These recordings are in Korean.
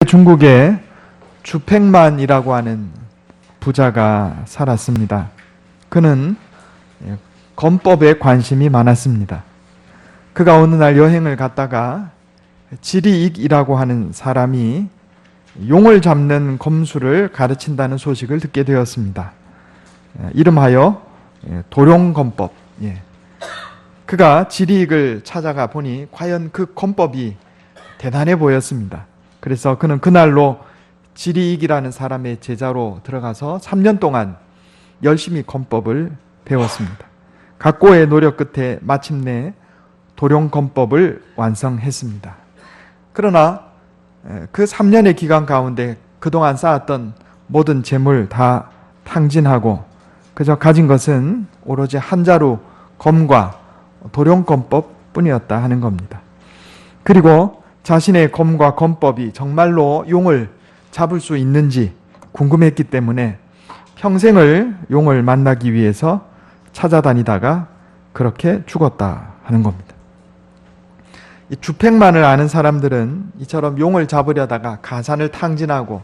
중국에 주팽만이라고 하는 부자가 살았습니다. 그는 검법에 관심이 많았습니다. 그가 어느 날 여행을 갔다가 지리익이라고 하는 사람이 용을 잡는 검술을 가르친다는 소식을 듣게 되었습니다. 이름하여 도룡검법. 그가 지리익을 찾아가 보니 과연 그 검법이 대단해 보였습니다. 그래서 그는 그날로 지리익이라는 사람의 제자로 들어가서 3년 동안 열심히 검법을 배웠습니다. 각고의 노력 끝에 마침내 도룡검법을 완성했습니다. 그러나 그 3년의 기간 가운데 그동안 쌓았던 모든 재물 다 탕진하고 그저 가진 것은 오로지 한 자루 검과 도룡검법 뿐이었다 하는 겁니다. 그리고 자신의 검과 검법이 정말로 용을 잡을 수 있는지 궁금했기 때문에 평생을 용을 만나기 위해서 찾아다니다가 그렇게 죽었다 하는 겁니다. 이 주팽만을 아는 사람들은 이처럼 용을 잡으려다가 가산을 탕진하고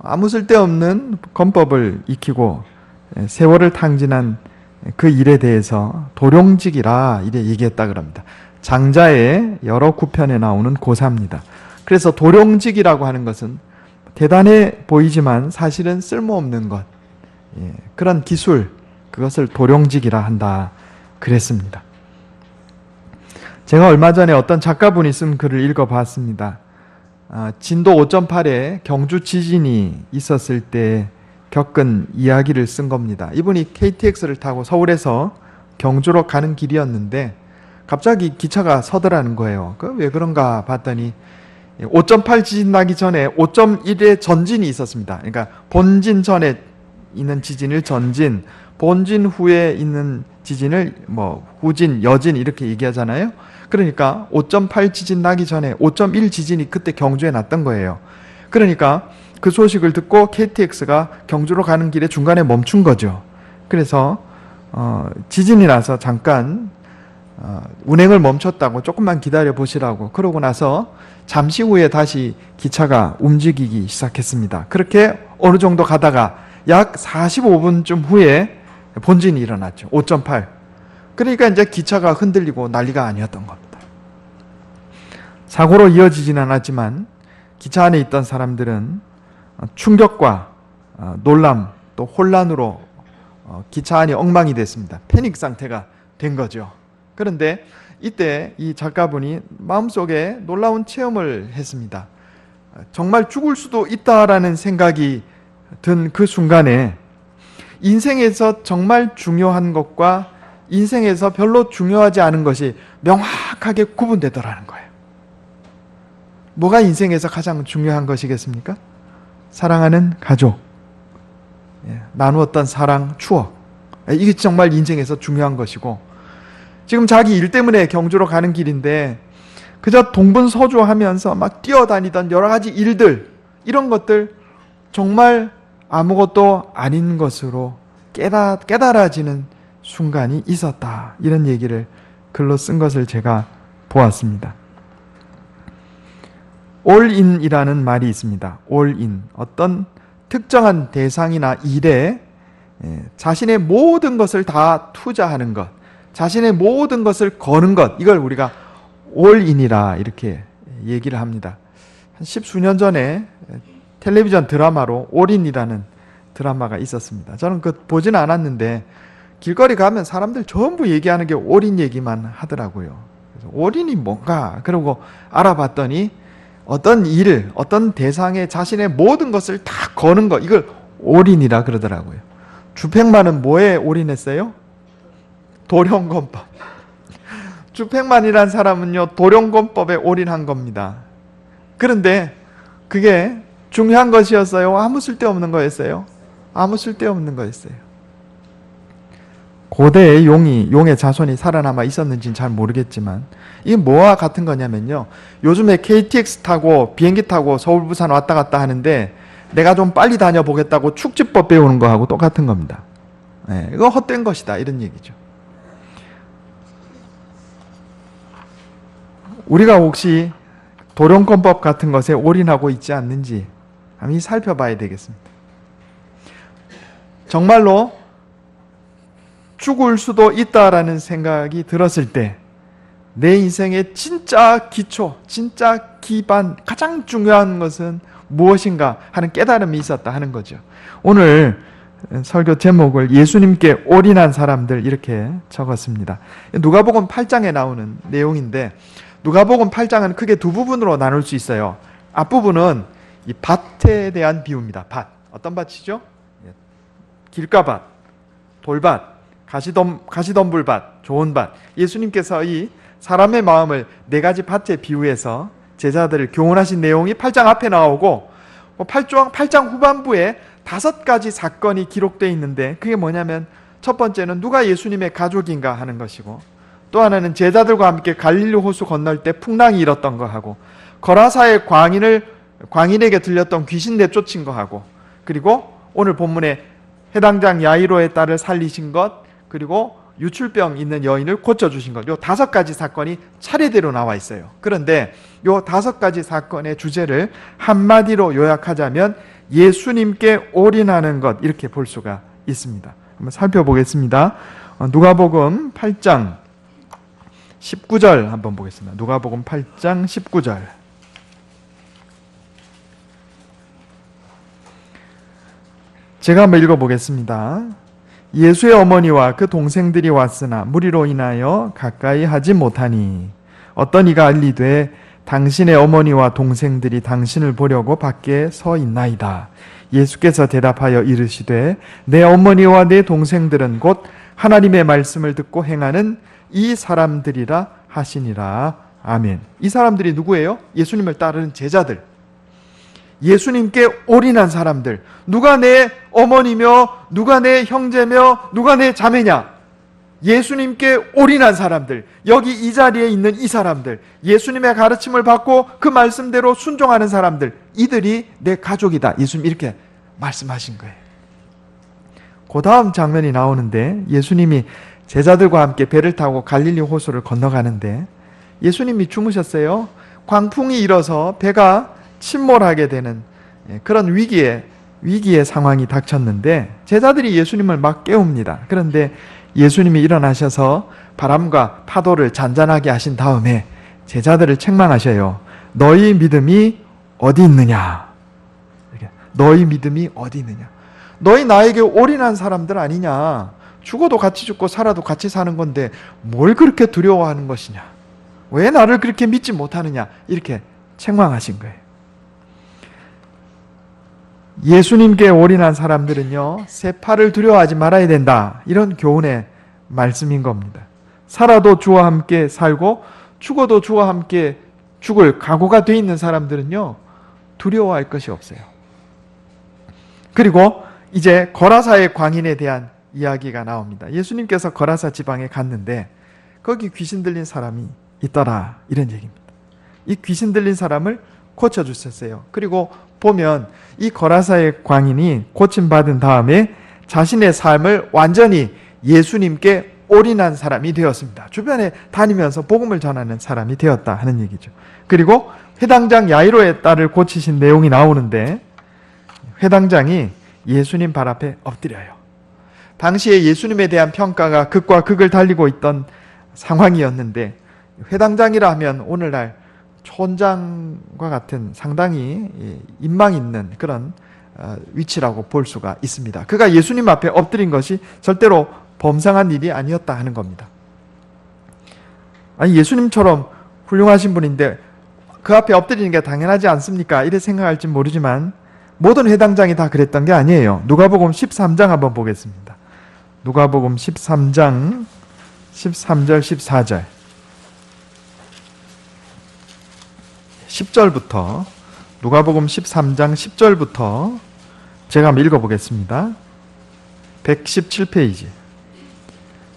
아무 쓸데없는 검법을 익히고 세월을 탕진한 그 일에 대해서 도룡직이라 이래 얘기했다 그럽니다. 장자의 여러 구편에 나오는 고사입니다. 그래서 도룡직이라고 하는 것은 대단해 보이지만 사실은 쓸모없는 것, 그런 기술, 그것을 도룡직이라 한다 그랬습니다. 제가 얼마 전에 어떤 작가분이 쓴 글을 읽어봤습니다. 진도 5.8에 경주 지진이 있었을 때 겪은 이야기를 쓴 겁니다. 이분이 KTX를 타고 서울에서 경주로 가는 길이었는데 갑자기 기차가 서더라는 거예요. 왜 그런가 봤더니 5.8 지진 나기 전에 5.1의 전진이 있었습니다. 그러니까 본진 전에 있는 지진을 전진, 본진 후에 있는 지진을 후진, 여진 이렇게 얘기하잖아요. 그러니까 5.8 지진 나기 전에 5.1 지진이 그때 경주에 났던 거예요. 그러니까 그 소식을 듣고 KTX가 경주로 가는 길에 중간에 멈춘 거죠. 그래서 지진이 나서 잠깐 운행을 멈췄다고 조금만 기다려 보시라고 그러고 나서 잠시 후에 다시 기차가 움직이기 시작했습니다. 그렇게 어느 정도 가다가 약 45분쯤 후에 본진이 일어났죠. 5.8. 그러니까 이제 기차가 흔들리고 난리가 아니었던 겁니다. 사고로 이어지지는 않았지만 기차 안에 있던 사람들은 충격과 놀람 또 혼란으로 기차 안이 엉망이 됐습니다. 패닉 상태가 된 거죠. 그런데 이때 이 작가분이 마음속에 놀라운 체험을 했습니다. 정말 죽을 수도 있다라는 생각이 든 그 순간에 인생에서 정말 중요한 것과 인생에서 별로 중요하지 않은 것이 명확하게 구분되더라는 거예요. 뭐가 인생에서 가장 중요한 것이겠습니까? 사랑하는 가족, 나누었던 사랑, 추억. 이게 정말 인생에서 중요한 것이고 지금 자기 일 때문에 경주로 가는 길인데 그저 동분서주하면서 막 뛰어다니던 여러 가지 일들, 이런 것들 정말 아무것도 아닌 것으로 깨달아지는 순간이 있었다. 이런 얘기를 글로 쓴 것을 제가 보았습니다. 올인이라는 말이 있습니다. 올인. 어떤 특정한 대상이나 일에 자신의 모든 것을 다 투자하는 것, 자신의 모든 것을 거는 것, 이걸 우리가 올인이라 이렇게 얘기를 합니다. 한 10수년 전에 텔레비전 드라마로 올인이라는 드라마가 있었습니다. 저는 보지는 않았는데 길거리 가면 사람들 전부 얘기하는 게 올인 얘기만 하더라고요. 그래서 올인이 뭔가 그러고 알아봤더니 어떤 일, 어떤 대상에 자신의 모든 것을 다 거는 것, 이걸 올인이라 그러더라고요. 주팽만은 뭐에 올인했어요? 도룡검법. 주팽만이라는 사람은요, 도룡검법에 올인한 겁니다. 그런데 그게 중요한 것이었어요? 아무 쓸데없는 거였어요? 아무 쓸데없는 거였어요. 고대의 용의 자손이 살아남아 있었는지는 잘 모르겠지만 이게 뭐와 같은 거냐면요, 요즘에 KTX 타고 비행기 타고 서울 부산 왔다 갔다 하는데 내가 좀 빨리 다녀보겠다고 축지법 배우는 거하고 똑같은 겁니다. 이거 헛된 것이다 이런 얘기죠. 우리가 혹시 도령권법 같은 것에 올인하고 있지 않는지 한번 살펴봐야 되겠습니다. 정말로 죽을 수도 있다라는 생각이 들었을 때 내 인생의 진짜 기초, 진짜 기반, 가장 중요한 것은 무엇인가 하는 깨달음이 있었다 하는 거죠. 오늘 설교 제목을 예수님께 올인한 사람들 이렇게 적었습니다. 누가복음 8장에 나오는 내용인데 누가복음 8장은 크게 두 부분으로 나눌 수 있어요. 앞부분은 이 밭에 대한 비유입니다. 밭. 어떤 밭이죠? 길가밭, 돌밭, 가시덤불밭, 좋은 밭. 예수님께서 이 사람의 마음을 네 가지 밭에 비유해서 제자들을 교훈하신 내용이 8장 앞에 나오고 8장 후반부에 5가지 사건이 기록되어 있는데 그게 뭐냐면 첫 번째는 누가 예수님의 가족인가 하는 것이고 또 하나는 제자들과 함께 갈릴리 호수 건널 때 풍랑이 일었던 거하고 거라사의 광인에게 들렸던 귀신 내쫓은 거하고 그리고 오늘 본문에 해당장 야이로의 딸을 살리신 것 그리고 유출병 있는 여인을 고쳐주신 것, 요 5가지 사건이 차례대로 나와 있어요. 그런데 요 5가지 사건의 주제를 한마디로 요약하자면 예수님께 올인하는 것 이렇게 볼 수가 있습니다. 한번 살펴보겠습니다. 누가복음 8장 19절 한번 보겠습니다. 누가복음 8장 19절. 제가 한번 읽어보겠습니다. 예수의 어머니와 그 동생들이 왔으나 무리로 인하여 가까이 하지 못하니 어떤 이가 알리되 당신의 어머니와 동생들이 당신을 보려고 밖에 서 있나이다. 예수께서 대답하여 이르시되 내 어머니와 내 동생들은 곧 하나님의 말씀을 듣고 행하는 이 사람들이라 하시니라. 아멘. 이 사람들이 누구예요? 예수님을 따르는 제자들. 예수님께 올인한 사람들. 누가 내 어머니며 누가 내 형제며 누가 내 자매냐? 예수님께 올인한 사람들. 여기 이 자리에 있는 이 사람들. 예수님의 가르침을 받고 그 말씀대로 순종하는 사람들. 이들이 내 가족이다. 예수님 이렇게 말씀하신 거예요. 그 다음 장면이 나오는데 예수님이 제자들과 함께 배를 타고 갈릴리 호수를 건너가는데 예수님이 주무셨어요. 광풍이 일어서 배가 침몰하게 되는 그런 위기의 상황이 닥쳤는데 제자들이 예수님을 막 깨웁니다. 그런데 예수님이 일어나셔서 바람과 파도를 잔잔하게 하신 다음에 제자들을 책망하셔요. 너희 믿음이 어디 있느냐? 너희 믿음이 어디 있느냐? 너희 나에게 올인한 사람들 아니냐? 죽어도 같이 죽고 살아도 같이 사는 건데 뭘 그렇게 두려워하는 것이냐? 왜 나를 그렇게 믿지 못하느냐? 이렇게 책망하신 거예요. 예수님께 올인한 사람들은요, 세파를 두려워하지 말아야 된다. 이런 교훈의 말씀인 겁니다. 살아도 주와 함께 살고 죽어도 주와 함께 죽을 각오가 돼 있는 사람들은요, 두려워할 것이 없어요. 그리고 이제 거라사의 광인에 대한 이야기가 나옵니다. 예수님께서 거라사 지방에 갔는데 거기 귀신 들린 사람이 있더라. 이런 얘기입니다. 이 귀신 들린 사람을 고쳐주셨어요. 그리고 보면 이 거라사의 광인이 고침받은 다음에 자신의 삶을 완전히 예수님께 올인한 사람이 되었습니다. 주변에 다니면서 복음을 전하는 사람이 되었다 하는 얘기죠. 그리고 회당장 야이로의 딸을 고치신 내용이 나오는데 회당장이 예수님 발 앞에 엎드려요. 당시에 예수님에 대한 평가가 극과 극을 달리고 있던 상황이었는데 회당장이라 하면 오늘날 촌장과 같은 상당히 인망 있는 그런 위치라고 볼 수가 있습니다. 그가 예수님 앞에 엎드린 것이 절대로 범상한 일이 아니었다 하는 겁니다. 아니 예수님처럼 훌륭하신 분인데 그 앞에 엎드리는 게 당연하지 않습니까? 이래 생각할지 모르지만 모든 회당장이 다 그랬던 게 아니에요. 누가복음 13장 한번 보겠습니다. 누가복음 13장 13절 14절 10절부터 누가복음 13장 10절부터 제가 한번 읽어보겠습니다. 117페이지.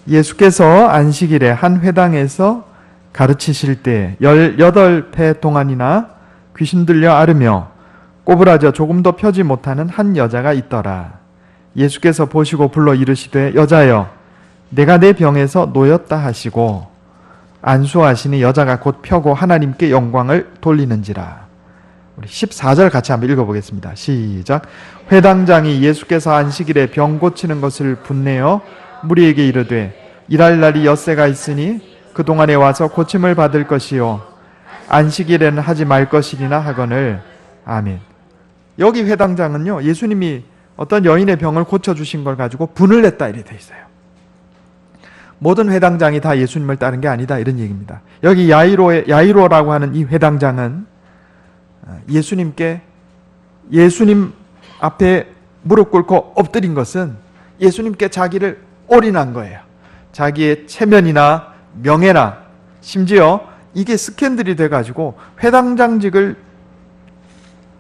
예수께서 안식일에 한 회당에서 가르치실 때 18회 동안이나 귀신 들려 앓으며 꼬부라져 조금도 펴지 못하는 한 여자가 있더라. 예수께서 보시고 불러 이르시되 여자여 내가 내 병에서 놓였다 하시고 안수하시니 여자가 곧 펴고 하나님께 영광을 돌리는지라. 우리 14절 같이 한번 읽어보겠습니다. 시작. 회당장이 예수께서 안식일에 병 고치는 것을 분내어 무리에게 이르되 일할 날이 엿새가 있으니 그동안에 와서 고침을 받을 것이요 안식일에는 하지 말 것이리나 하거늘. 아멘. 여기 회당장은요, 예수님이 어떤 여인의 병을 고쳐주신 걸 가지고 분을 냈다 이렇게 돼 있어요. 모든 회당장이 다 예수님을 따른 게 아니다 이런 얘기입니다. 여기 야이로라고 하는 이 회당장은 예수님 앞에 무릎 꿇고 엎드린 것은 예수님께 자기를 올인한 거예요. 자기의 체면이나 명예나 심지어 이게 스캔들이 돼가지고 회당장직을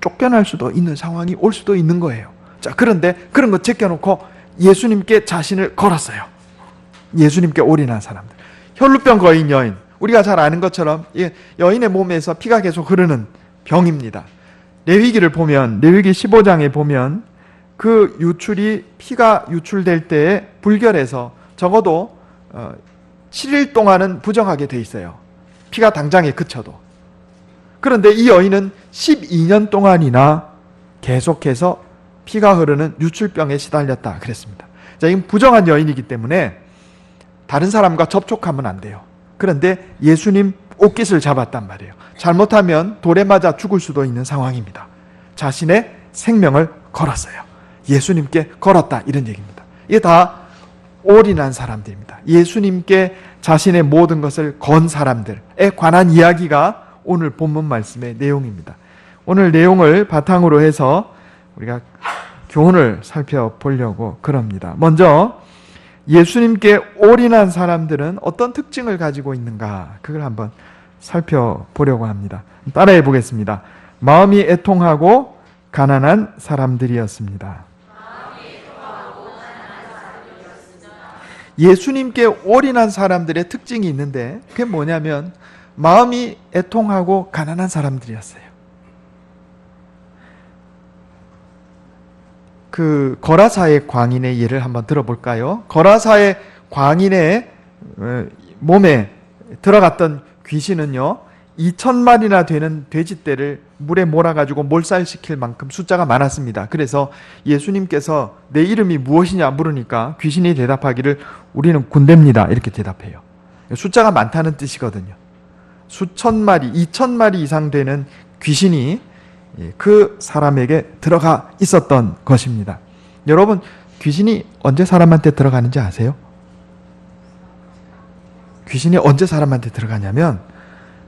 쫓겨날 수도 있는 상황이 올 수도 있는 거예요. 자, 그런데 그런 거 제껴놓고 예수님께 자신을 걸었어요. 예수님께 올인한 사람들. 혈루병 거인 여인, 우리가 잘 아는 것처럼 여인의 몸에서 피가 계속 흐르는 병입니다. 레위기를 보면, 레위기 15장에 보면 그 유출이, 피가 유출될 때에 불결해서 적어도 7일 동안은 부정하게 돼 있어요. 피가 당장에 그쳐도. 그런데 이 여인은 12년 동안이나 계속해서 피가 흐르는 유출병에 시달렸다 그랬습니다. 자, 이건 부정한 여인이기 때문에 다른 사람과 접촉하면 안 돼요. 그런데 예수님 옷깃을 잡았단 말이에요. 잘못하면 돌에 맞아 죽을 수도 있는 상황입니다. 자신의 생명을 걸었어요. 예수님께 걸었다 이런 얘기입니다. 이게 다 올인한 사람들입니다. 예수님께 자신의 모든 것을 건 사람들에 관한 이야기가 오늘 본문 말씀의 내용입니다. 오늘 내용을 바탕으로 해서 우리가 교훈을 살펴보려고 그럽니다. 먼저 예수님께 올인한 사람들은 어떤 특징을 가지고 있는가, 그걸 한번 살펴보려고 합니다. 따라해 보겠습니다. 마음이 애통하고 가난한 사람들이었습니다. 예수님께 올인한 사람들의 특징이 있는데 그게 뭐냐면 마음이 애통하고 가난한 사람들이었어요. 그 거라사의 광인의 예를 한번 들어볼까요? 거라사의 광인의 몸에 들어갔던 귀신은요, 2,000마리나 되는 돼지떼를 물에 몰아가지고 몰살시킬 만큼 숫자가 많았습니다. 그래서 예수님께서 내 이름이 무엇이냐 물으니까 귀신이 대답하기를 우리는 군대입니다 이렇게 대답해요. 숫자가 많다는 뜻이거든요. 수천 마리, 2,000마리 이상 되는 귀신이 그 사람에게 들어가 있었던 것입니다. 여러분, 귀신이 언제 사람한테 들어가는지 아세요? 귀신이 언제 사람한테 들어가냐면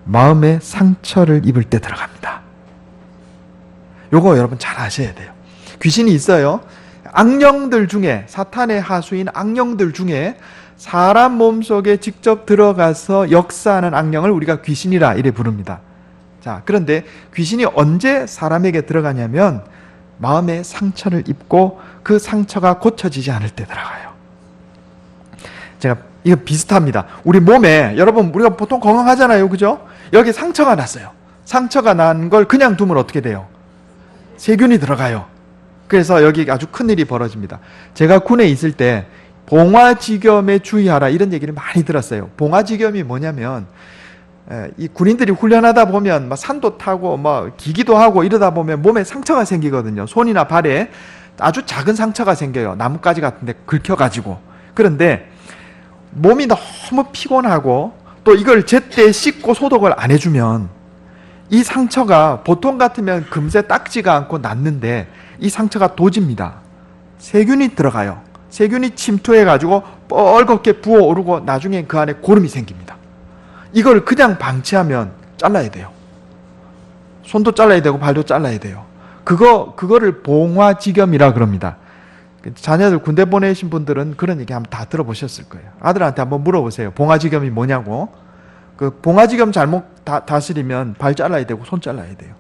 마음에 상처를 입을 때 들어갑니다. 요거 여러분 잘 아셔야 돼요. 귀신이 있어요. 악령들 중에, 사탄의 하수인 악령들 중에 사람 몸속에 직접 들어가서 역사하는 악령을 우리가 귀신이라 이래 부릅니다. 자, 그런데 귀신이 언제 사람에게 들어가냐면 마음에 상처를 입고 그 상처가 고쳐지지 않을 때 들어가요. 제가 이거 비슷합니다. 우리 몸에, 여러분 우리가 보통 건강하잖아요, 그죠? 여기 상처가 났어요. 상처가 난 걸 그냥 두면 어떻게 돼요? 세균이 들어가요. 그래서 여기 아주 큰일이 벌어집니다. 제가 군에 있을 때 봉화지겸에 주의하라 이런 얘기를 많이 들었어요. 봉화지겸이 뭐냐면 이 군인들이 훈련하다 보면 막 산도 타고 막 기기도 하고 이러다 보면 몸에 상처가 생기거든요. 손이나 발에 아주 작은 상처가 생겨요. 나뭇가지 같은 데 긁혀가지고. 그런데 몸이 너무 피곤하고 또 이걸 제때 씻고 소독을 안 해주면 이 상처가 보통 같으면 금세 닦지가 않고 낫는데 이 상처가 도집니다. 세균이 들어가요. 세균이 침투해가지고 뻘겋게 부어오르고 나중에 그 안에 고름이 생깁니다. 이걸 그냥 방치하면 잘라야 돼요. 손도 잘라야 되고 발도 잘라야 돼요. 그거를 봉화지겸이라 그럽니다. 자녀들 군대 보내신 분들은 그런 얘기 한번 다 들어보셨을 거예요. 아들한테 한번 물어보세요. 봉화지겸이 뭐냐고. 그 봉화지겸 잘못 다스리면 발 잘라야 되고 손 잘라야 돼요.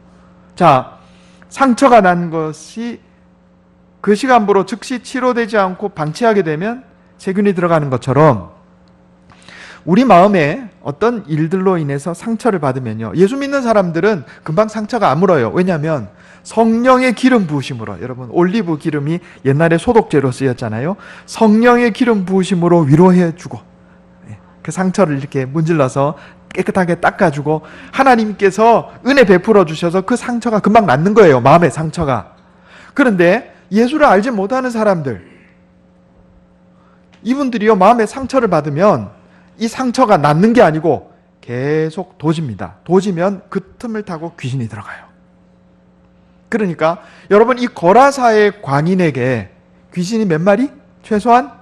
자, 상처가 난 것이 그 시간부로 즉시 치료되지 않고 방치하게 되면 세균이 들어가는 것처럼 우리 마음에 어떤 일들로 인해서 상처를 받으면요, 예수 믿는 사람들은 금방 상처가 안 물어요. 왜냐하면 성령의 기름 부으심으로, 여러분 올리브 기름이 옛날에 소독제로 쓰였잖아요. 성령의 기름 부으심으로 위로해 주고 그 상처를 이렇게 문질러서 깨끗하게 닦아주고 하나님께서 은혜 베풀어 주셔서 그 상처가 금방 낫는 거예요. 마음의 상처가. 그런데 예수를 알지 못하는 사람들, 이분들이요, 마음의 상처를 받으면 이 상처가 낫는 게 아니고 계속 도집니다. 도지면 그 틈을 타고 귀신이 들어가요. 그러니까 여러분, 이 거라사의 광인에게 귀신이 몇 마리? 최소한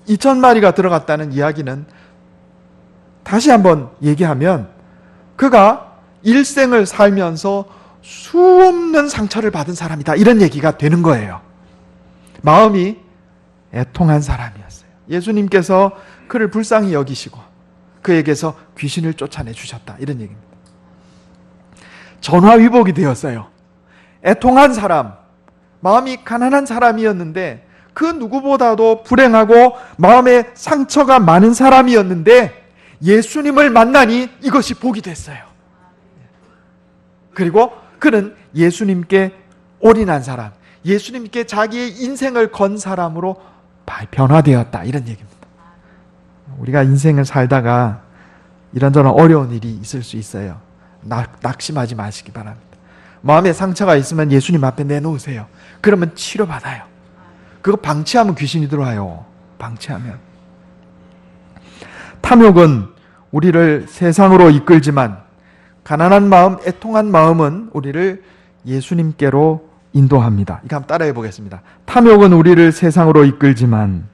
2,000마리가 들어갔다는 이야기는, 다시 한번 얘기하면 그가 일생을 살면서 수없는 상처를 받은 사람이다, 이런 얘기가 되는 거예요. 마음이 애통한 사람이었어요. 예수님께서 그를 불쌍히 여기시고 그에게서 귀신을 쫓아내 주셨다, 이런 얘기입니다. 전화위복이 되었어요. 애통한 사람, 마음이 가난한 사람이었는데, 그 누구보다도 불행하고 마음에 상처가 많은 사람이었는데 예수님을 만나니 이것이 복이 됐어요. 그리고 그는 예수님께 올인한 사람, 예수님께 자기의 인생을 건 사람으로 변화되었다, 이런 얘기입니다. 우리가 인생을 살다가 이런저런 어려운 일이 있을 수 있어요. 낙심하지 마시기 바랍니다. 마음에 상처가 있으면 예수님 앞에 내놓으세요. 그러면 치료받아요. 그거 방치하면 귀신이 들어와요. 방치하면. 탐욕은 우리를 세상으로 이끌지만 가난한 마음, 애통한 마음은 우리를 예수님께로 인도합니다. 이거 한번 따라해 보겠습니다. 탐욕은 우리를 세상으로 이끌지만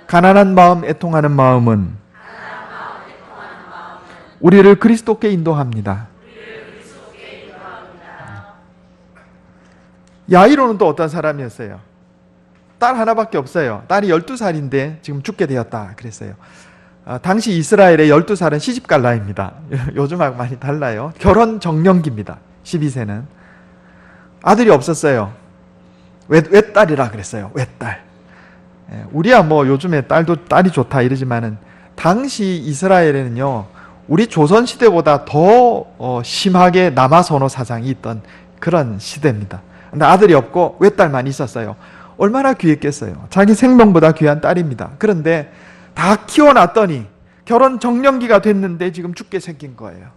가난한 마음, 애통하는 마음은 우리를 그리스도께 인도합니다. 야이로는 또 어떤 사람이었어요? 딸 하나밖에 없어요. 딸이 12살인데 지금 죽게 되었다 그랬어요. 당시 이스라엘의 12살은 시집갈 나이입니다. 요즘하고 많이 달라요. 결혼 정년기입니다. 12세는. 아들이 없었어요. 외딸이라 그랬어요. 외딸. 우리야 뭐 요즘에 딸이 좋다 이러지만은, 당시 이스라엘에는요, 우리 조선시대보다 더 심하게 남아선호 사상이 있던 그런 시대입니다. 근데 아들이 없고 외딸만 있었어요. 얼마나 귀했겠어요. 자기 생명보다 귀한 딸입니다. 그런데 다 키워놨더니 결혼 정년기가 됐는데 지금 죽게 생긴 거예요.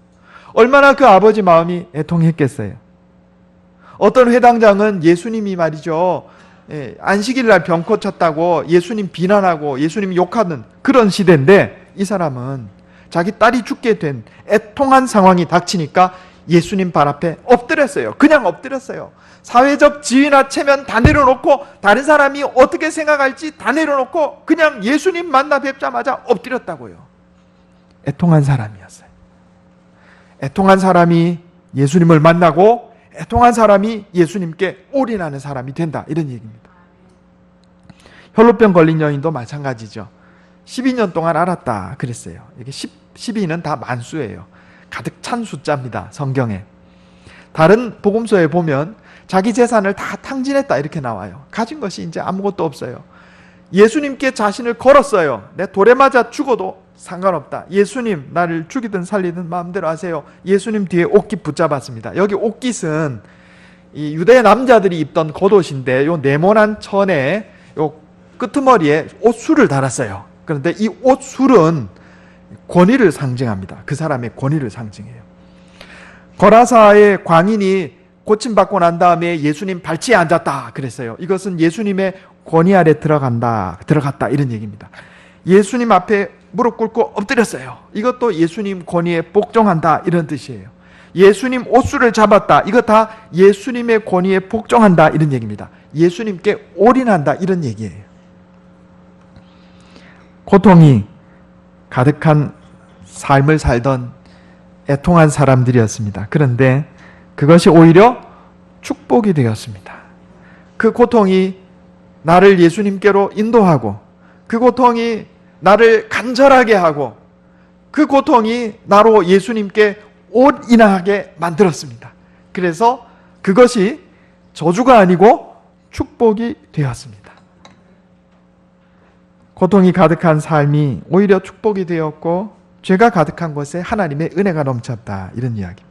얼마나 그 아버지 마음이 애통했겠어요. 어떤 회당장은 예수님이 말이죠, 안식일 날 병 고쳤다고 예수님 비난하고 예수님 욕하는 그런 시대인데, 이 사람은 자기 딸이 죽게 된 애통한 상황이 닥치니까 예수님 발 앞에 엎드렸어요. 그냥 엎드렸어요. 사회적 지위나 체면 다 내려놓고, 다른 사람이 어떻게 생각할지 다 내려놓고 그냥 예수님 만나 뵙자마자 엎드렸다고요. 애통한 사람이었어요. 애통한 사람이 예수님을 만나고 애통한 사람이 예수님께 올인하는 사람이 된다, 이런 얘기입니다. 혈루병 걸린 여인도 마찬가지죠. 12년 동안 앓았다 그랬어요. 이게 12는 다 만수예요. 가득 찬 숫자입니다, 성경에. 다른 복음서에 보면 자기 재산을 다 탕진했다 이렇게 나와요. 가진 것이 이제 아무것도 없어요. 예수님께 자신을 걸었어요. 내 돌에 맞아 죽어도 상관없다. 예수님, 나를 죽이든 살리든 마음대로 하세요. 예수님 뒤에 옷깃 붙잡았습니다. 여기 옷깃은 이 유대 남자들이 입던 겉옷인데, 요 네모난 천에 요 끄트머리에 옷술을 달았어요. 그런데 이 옷술은 권위를 상징합니다. 그 사람의 권위를 상징해요. 거라사의 광인이 고침받고 난 다음에 예수님 발치에 앉았다 그랬어요. 이것은 예수님의 권위 아래 들어갔다 이런 얘기입니다. 예수님 앞에 무릎 꿇고 엎드렸어요. 이것도 예수님 권위에 복종한다 이런 뜻이에요. 예수님 옷줄을 잡았다. 이거 다 예수님의 권위에 복종한다 이런 얘기입니다. 예수님께 올인한다 이런 얘기예요. 고통이 가득한 삶을 살던 애통한 사람들이었습니다. 그런데 그것이 오히려 축복이 되었습니다. 그 고통이 나를 예수님께로 인도하고, 그 고통이 나를 간절하게 하고, 그 고통이 나로 예수님께 올인하게 만들었습니다. 그래서 그것이 저주가 아니고 축복이 되었습니다. 고통이 가득한 삶이 오히려 축복이 되었고, 죄가 가득한 곳에 하나님의 은혜가 넘쳤다 이런 이야기입니다.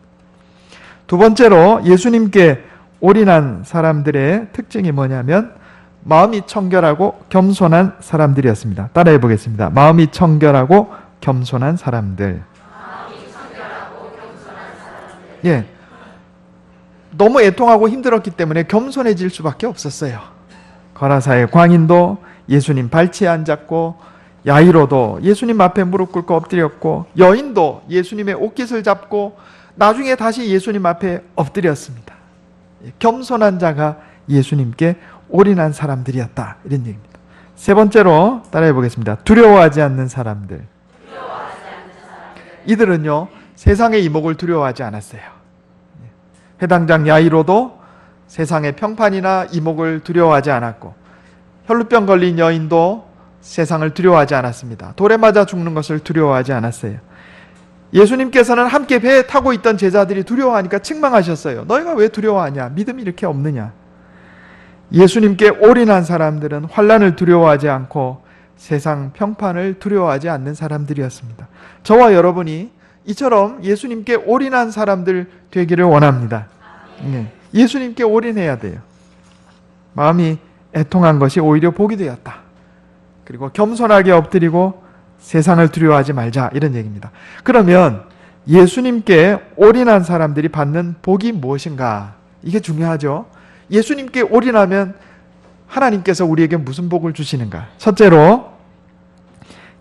두 번째로 예수님께 올인한 사람들의 특징이 뭐냐면 마음이 청결하고 겸손한 사람들이었습니다. 따라해 보겠습니다. 마음이 청결하고 겸손한 사람들. 예. 너무 애통하고 힘들었기 때문에 겸손해질 수밖에 없었어요. 거라사의 광인도 예수님 발치에 앉았고, 야이로도 예수님 앞에 무릎 꿇고 엎드렸고, 여인도 예수님의 옷깃을 잡고 나중에 다시 예수님 앞에 엎드렸습니다. 겸손한 자가 예수님께 올인한 사람들이었다, 이런 얘기입니다. 세 번째로 따라해 보겠습니다. 두려워하지 않는 사람들. 이들은요, 세상의 이목을 두려워하지 않았어요. 회당장 야이로도 세상의 평판이나 이목을 두려워하지 않았고, 혈루병 걸린 여인도 세상을 두려워하지 않았습니다. 돌에 맞아 죽는 것을 두려워하지 않았어요. 예수님께서는 함께 배에 타고 있던 제자들이 두려워하니까 책망하셨어요. 너희가 왜 두려워하냐? 믿음이 이렇게 없느냐? 예수님께 올인한 사람들은 환난을 두려워하지 않고 세상 평판을 두려워하지 않는 사람들이었습니다. 저와 여러분이 이처럼 예수님께 올인한 사람들 되기를 원합니다. 예수님께 올인해야 돼요. 마음이 애통한 것이 오히려 복이 되었다. 그리고 겸손하게 엎드리고 세상을 두려워하지 말자, 이런 얘기입니다. 그러면 예수님께 올인한 사람들이 받는 복이 무엇인가? 이게 중요하죠. 예수님께 올인하면 하나님께서 우리에게 무슨 복을 주시는가? 첫째로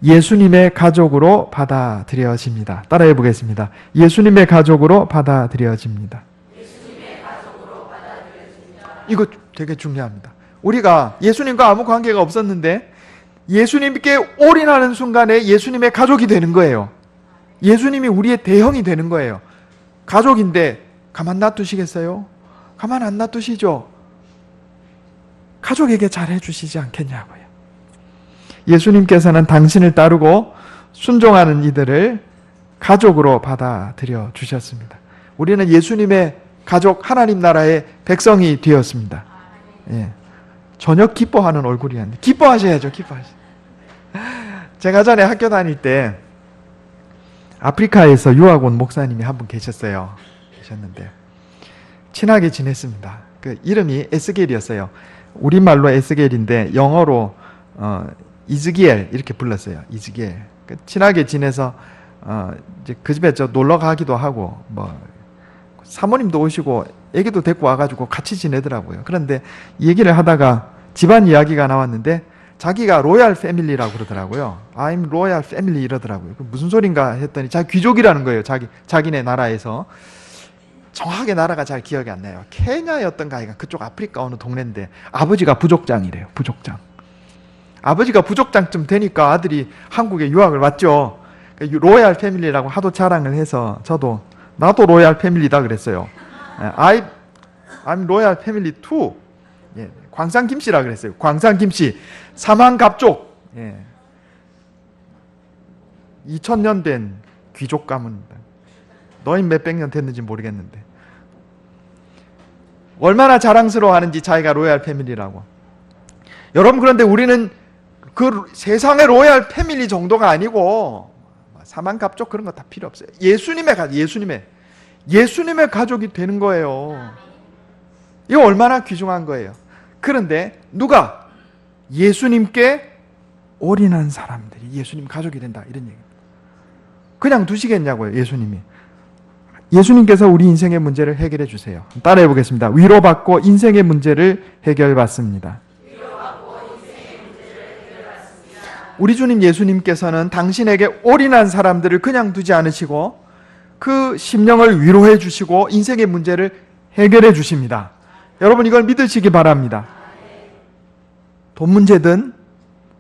예수님의 가족으로 받아들여집니다. 따라해 보겠습니다. 예수님의 가족으로 받아들여집니다. 이거 되게 중요합니다. 우리가 예수님과 아무 관계가 없었는데 예수님께 올인하는 순간에 예수님의 가족이 되는 거예요. 예수님이 우리의 대형이 되는 거예요. 가족인데 가만 놔두시겠어요? 가만 안 놔두시죠? 가족에게 잘해 주시지 않겠냐고요. 예수님께서는 당신을 따르고 순종하는 이들을 가족으로 받아들여 주셨습니다. 우리는 예수님의 가족, 하나님 나라의 백성이 되었습니다. 예. 전혀 기뻐하는 얼굴이 아니에요. 기뻐하셔야죠. 기뻐하셔야죠. 제가 전에 학교 다닐 때 아프리카에서 유학 온 목사님이 한 분 계셨는데 친하게 지냈습니다. 그 이름이 에스겔이었어요. 우리말로 에스겔인데 영어로 이즈기엘 이렇게 불렀어요. 이즈기엘. 친하게 지내서 이제 그 집에 놀러 가기도 하고 사모님도 오시고 애기도 데리고 와가지고 같이 지내더라고요. 그런데 얘기를 하다가 집안 이야기가 나왔는데 자기가 로얄 패밀리라고 그러더라고요. I'm royal family 이러더라고요. 무슨 소린가 했더니 자기 귀족이라는 거예요. 자기네 나라에서. 정확하게 나라가 잘 기억이 안 나요. 케냐였던가 아이가 그쪽 아프리카 어느 동네인데 아버지가 부족장이래요. 부족장. 아버지가 부족장쯤 되니까 아들이 한국에 유학을 왔죠. 로얄 패밀리라고 하도 자랑을 해서 나도 로얄 패밀리다 그랬어요. I'm royal family too. 예, 광산김씨라 그랬어요. 광산김씨. 사망갑족. 예. 2000년 된 귀족 가문입니다. 너희 몇백 년 됐는지 모르겠는데 얼마나 자랑스러워하는지 자기가 로얄 패밀리라고. 여러분, 그런데 우리는 그 세상의 로얄 패밀리 정도가 아니고 사망갑족 그런 거 다 필요 없어요. 예수님의 가족이 되는 거예요. 이거 얼마나 귀중한 거예요. 그런데 누가 예수님께 올인한 사람들이 예수님 가족이 된다, 이런 얘기입니다. 그냥 두시겠냐고요. 예수님께서 우리 인생의 문제를 해결해 주세요. 따라해 보겠습니다. 위로받고 인생의 문제를 해결받습니다. 우리 주님 예수님께서는 당신에게 올인한 사람들을 그냥 두지 않으시고 그 심령을 위로해 주시고 인생의 문제를 해결해 주십니다. 여러분, 이걸 믿으시기 바랍니다. 돈 문제든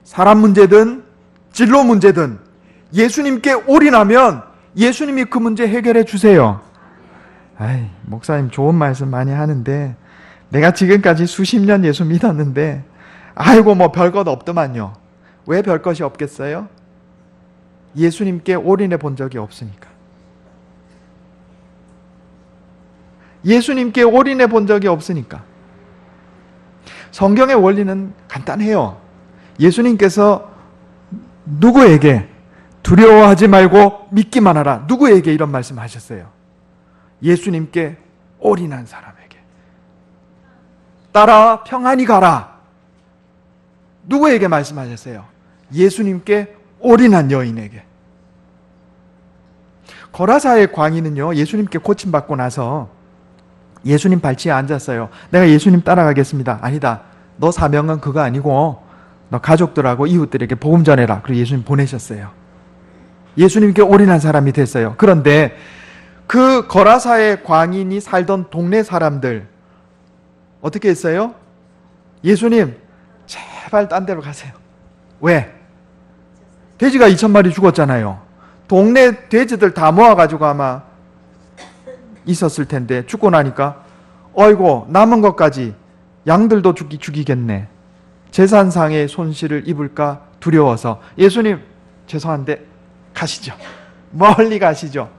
사람 문제든 진로 문제든 예수님께 올인하면 예수님이 그 문제 해결해 주세요. 목사님 좋은 말씀 많이 하는데 내가 지금까지 수십 년 예수 믿었는데 아이고 별것 없더만요. 왜 별것이 없겠어요? 예수님께 올인해 본 적이 없으니까. 예수님께 올인해 본 적이 없으니까. 성경의 원리는 간단해요. 예수님께서 누구에게 두려워하지 말고 믿기만 하라. 누구에게 이런 말씀 하셨어요? 예수님께 올인한 사람에게. 따라 평안히 가라. 누구에게 말씀하셨어요? 예수님께 올인한 여인에게. 거라사의 광인은요, 예수님께 고침받고 나서 예수님 발치에 앉았어요. 내가 예수님 따라가겠습니다. 아니다. 너 사명은 그거 아니고 너 가족들하고 이웃들에게 복음 전해라. 그리고 예수님 보내셨어요. 예수님께 올인한 사람이 됐어요. 그런데 그 거라사의 광인이 살던 동네 사람들 어떻게 했어요? 예수님 제발 딴 데로 가세요. 왜? 돼지가 2,000마리 죽었잖아요. 동네 돼지들 다 모아가지고 아마 있었을 텐데 죽고 나니까 어이고 남은 것까지 양들도 죽이겠네. 재산상의 손실을 입을까 두려워서 예수님 죄송한데 가시죠. 멀리 가시죠.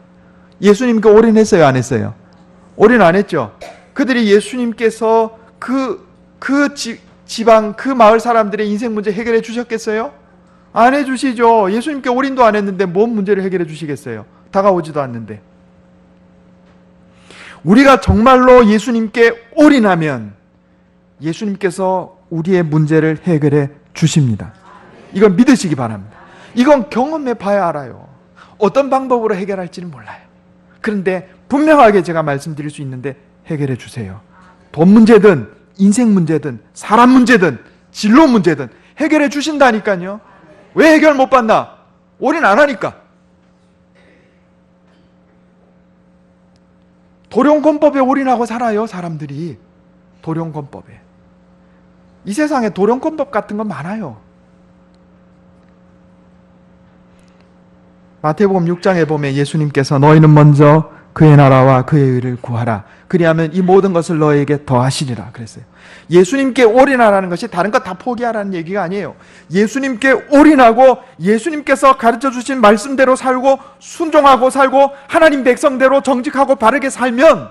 예수님께 올인했어요, 안 했어요? 올인 안 했죠. 그들이 예수님께서 그 지방 그 마을 사람들의 인생 문제 해결해 주셨겠어요? 안 해주시죠. 예수님께 올인도 안 했는데 뭔 문제를 해결해 주시겠어요? 다가오지도 않는데. 우리가 정말로 예수님께 올인하면 예수님께서 우리의 문제를 해결해 주십니다. 이건 믿으시기 바랍니다. 이건 경험해 봐야 알아요. 어떤 방법으로 해결할지는 몰라요. 그런데 분명하게 제가 말씀드릴 수 있는데 해결해 주세요. 돈 문제든 인생 문제든 사람 문제든 진로 문제든 해결해 주신다니까요. 왜 해결 못 받나? 올인 안 하니까. 도령권법에 올인하고 살아요, 사람들이. 도령권법에. 이 세상에 도령권법 같은 건 많아요. 마태복음 6장에 보면 예수님께서 너희는 먼저 그의 나라와 그의 의를 구하라. 그리하면 이 모든 것을 너희에게 더하시리라 그랬어요. 예수님께 올인하라는 것이 다른 것 다 포기하라는 얘기가 아니에요. 예수님께 올인하고 예수님께서 가르쳐 주신 말씀대로 살고 순종하고 살고 하나님 백성대로 정직하고 바르게 살면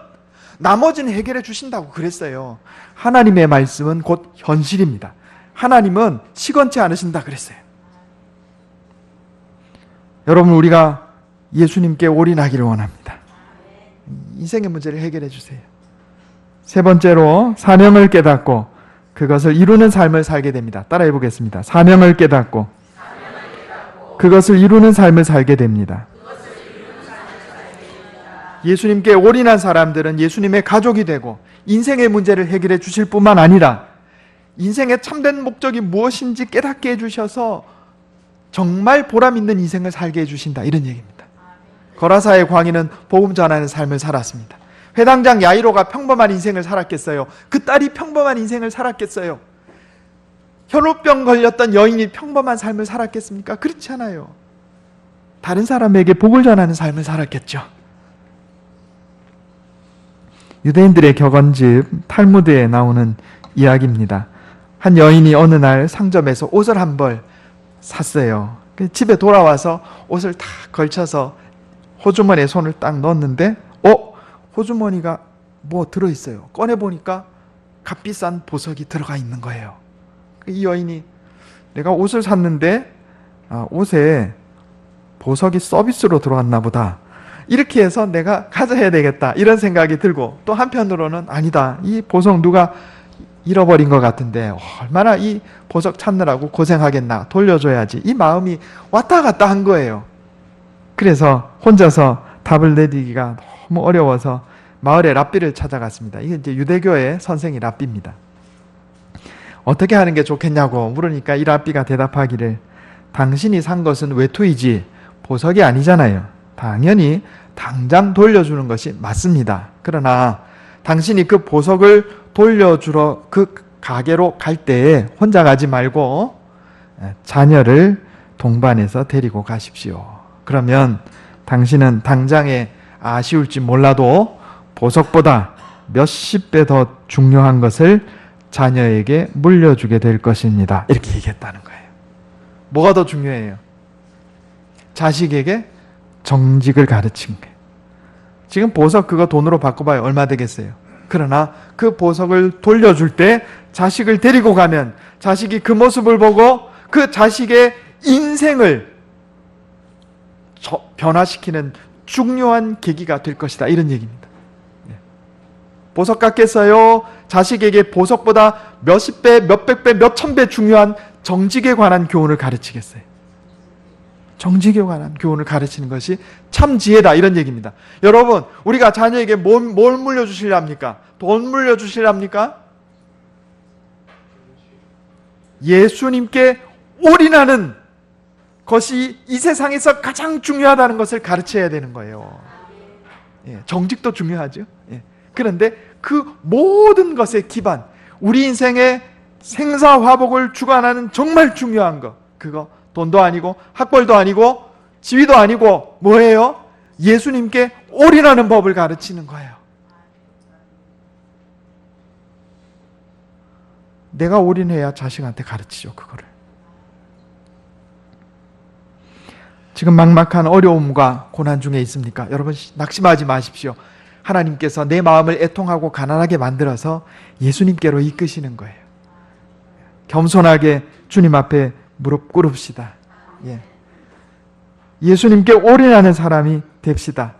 나머지는 해결해 주신다고 그랬어요. 하나님의 말씀은 곧 현실입니다. 하나님은 시건치 않으신다 그랬어요. 여러분, 우리가 예수님께 올인하기를 원합니다. 인생의 문제를 해결해 주세요. 세 번째로 사명을 깨닫고 그것을 이루는 삶을 살게 됩니다. 따라해 보겠습니다. 사명을 깨닫고 그것을 이루는 삶을 살게 됩니다. 예수님께 올인한 사람들은 예수님의 가족이 되고 인생의 문제를 해결해 주실 뿐만 아니라 인생의 참된 목적이 무엇인지 깨닫게 해주셔서 정말 보람 있는 인생을 살게 해주신다, 이런 얘기입니다. 거라사의 광인은 복음 전하는 삶을 살았습니다. 회당장 야이로가 평범한 인생을 살았겠어요? 그 딸이 평범한 인생을 살았겠어요? 혈우병 걸렸던 여인이 평범한 삶을 살았겠습니까? 그렇지 않아요. 다른 사람에게 복을 전하는 삶을 살았겠죠. 유대인들의 격언집 탈무드에 나오는 이야기입니다. 한 여인이 어느 날 상점에서 옷을 한 벌 샀어요. 집에 돌아와서 옷을 다 걸쳐서 호주머니에 손을 딱 넣었는데 호주머니가 뭐 들어있어요. 꺼내보니까 값비싼 보석이 들어가 있는 거예요. 이 여인이 내가 옷을 샀는데 옷에 보석이 서비스로 들어왔나 보다. 이렇게 해서 내가 가져야 되겠다, 이런 생각이 들고, 또 한편으로는 아니다, 이 보석 누가 잃어버린 것 같은데 얼마나 이 보석 찾느라고 고생하겠나, 돌려줘야지, 이 마음이 왔다 갔다 한 거예요. 그래서 혼자서 답을 내리기가 너무 어려워서 마을의 랍비를 찾아갔습니다. 이게 이제 유대교의 선생이 랍비입니다. 어떻게 하는 게 좋겠냐고 물으니까 이 랍비가 대답하기를, 당신이 산 것은 외투이지 보석이 아니잖아요. 당연히 당장 돌려주는 것이 맞습니다. 그러나 당신이 그 보석을 돌려주러 그 가게로 갈 때에 혼자 가지 말고 자녀를 동반해서 데리고 가십시오. 그러면 당신은 당장에 아쉬울지 몰라도 보석보다 몇십 배 더 중요한 것을 자녀에게 물려주게 될 것입니다. 이렇게 얘기했다는 거예요. 뭐가 더 중요해요? 자식에게 정직을 가르친 거예요. 지금 보석 그거 돈으로 바꿔봐요. 얼마 되겠어요? 그러나 그 보석을 돌려줄 때 자식을 데리고 가면 자식이 그 모습을 보고 그 자식의 인생을 변화시키는 중요한 계기가 될 것이다, 이런 얘기입니다. 보석 같겠어요? 자식에게 보석보다 몇십 배, 몇백 배, 몇천 배 중요한 정직에 관한 교훈을 가르치겠어요? 정직에 관한 교훈을 가르치는 것이 참 지혜다, 이런 얘기입니다. 여러분, 우리가 자녀에게 뭘 물려주시려 합니까? 돈 물려주시려 합니까? 예수님께 올인하는 것이 이 세상에서 가장 중요하다는 것을 가르쳐야 되는 거예요. 예, 정직도 중요하죠. 예. 그런데 그 모든 것의 기반, 우리 인생의 생사화복을 주관하는 정말 중요한 것, 그거 돈도 아니고 학벌도 아니고 지위도 아니고 뭐예요? 예수님께 올인하는 법을 가르치는 거예요. 내가 올인해야 자식한테 가르치죠, 그거를. 지금 막막한 어려움과 고난 중에 있습니까? 여러분, 낙심하지 마십시오. 하나님께서 내 마음을 애통하고 가난하게 만들어서 예수님께로 이끄시는 거예요. 겸손하게 주님 앞에 무릎 꿇읍시다. 예. 예수님께 올인하는 사람이 됩시다.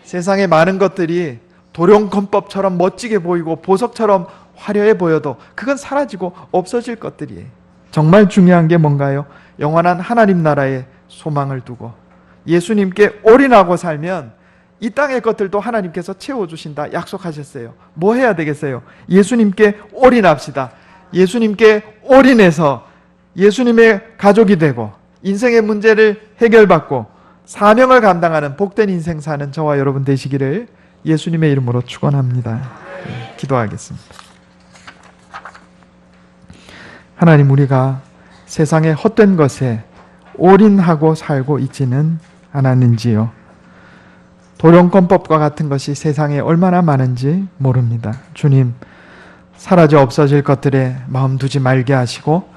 세상의 많은 것들이 도룡건법처럼 멋지게 보이고 보석처럼 화려해 보여도 그건 사라지고 없어질 것들이에요. 정말 중요한 게 뭔가요? 영원한 하나님 나라에 소망을 두고 예수님께 올인하고 살면 이 땅의 것들도 하나님께서 채워주신다 약속하셨어요. 뭐 해야 되겠어요? 예수님께 올인합시다. 예수님께 올인해서 예수님의 가족이 되고 인생의 문제를 해결받고 사명을 감당하는 복된 인생 사는 저와 여러분 되시기를 예수님의 이름으로 축원합니다. 네, 기도하겠습니다. 하나님, 우리가 세상의 헛된 것에 올인하고 살고 있지는 않았는지요? 도룡건법과 같은 것이 세상에 얼마나 많은지 모릅니다. 주님, 사라져 없어질 것들에 마음 두지 말게 하시고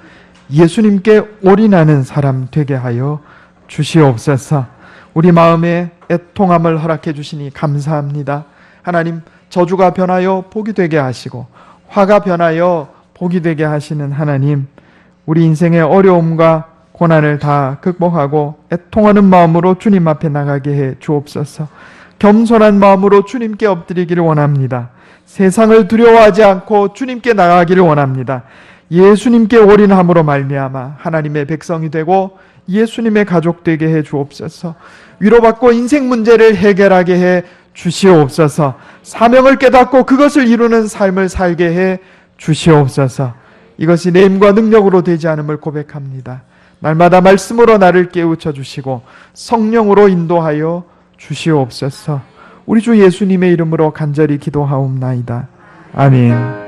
예수님께 올인하는 사람 되게 하여 주시옵소서. 우리 마음에 애통함을 허락해 주시니 감사합니다. 하나님, 저주가 변하여 복이 되게 하시고 화가 변하여 복이 되게 하시는 하나님, 우리 인생의 어려움과 고난을 다 극복하고 애통하는 마음으로 주님 앞에 나가게 해 주옵소서. 겸손한 마음으로 주님께 엎드리기를 원합니다. 세상을 두려워하지 않고 주님께 나가기를 원합니다. 예수님께 올인함으로 말미암아 하나님의 백성이 되고 예수님의 가족 되게 해 주옵소서. 위로받고 인생 문제를 해결하게 해 주시옵소서. 사명을 깨닫고 그것을 이루는 삶을 살게 해 주시옵소서. 이것이 내 힘과 능력으로 되지 않음을 고백합니다. 날마다 말씀으로 나를 깨우쳐 주시고 성령으로 인도하여 주시옵소서. 우리 주 예수님의 이름으로 간절히 기도하옵나이다. 아멘.